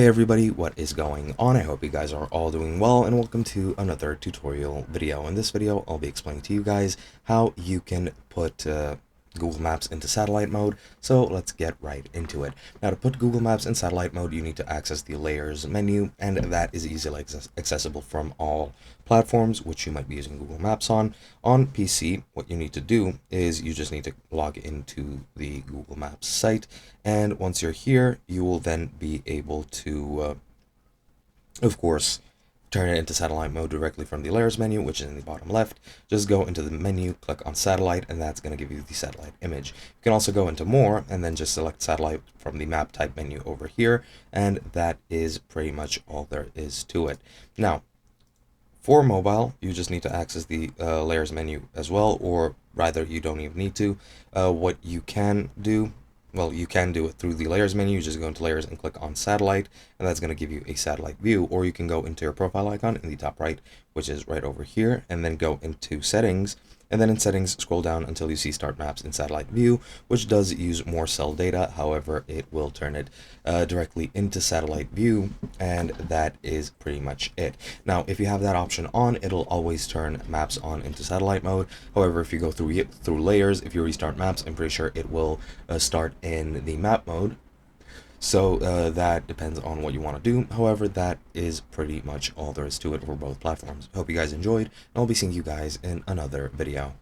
Hey everybody, what is going on? I hope you guys are all doing well, and welcome to another tutorial video. In this video, I'll be explaining to you guys how you can put Google Maps into satellite mode. So let's get right into it. Now, to put Google Maps in satellite mode, you need to access the layers menu, and that is easily accessible from all platforms which you might be using Google Maps on. On PC, what you need to do is you just need to log into the Google Maps site, and once you're here, you will then be able to, of course, turn it into satellite mode directly from the layers menu, which is in the bottom left. Just go into the menu, click on satellite, and that's going to give you the satellite image. You can also go into more and then just select satellite from the map type menu over here, and that is pretty much all there is to it. Now, for mobile, you just need to access the layers menu as well, or rather, you don't even need to. What you can do, well, you can do it through the layers menu. You just go into layers and click on satellite, and that's going to give you a satellite view. Or you can go into your profile icon in the top right, which is right over here, and then go into settings. And then in settings, scroll down until you see start maps in satellite view, which does use more cell data. However, it will turn it directly into satellite view, and that is pretty much it. Now, if you have that option on, it'll always turn maps on into satellite mode. However, if you go through layers, if you restart maps, I'm pretty sure it will start in the map mode. So that depends on what you want to do. However, that is pretty much all there is to it for both platforms. Hope you guys enjoyed, and I'll be seeing you guys in another video.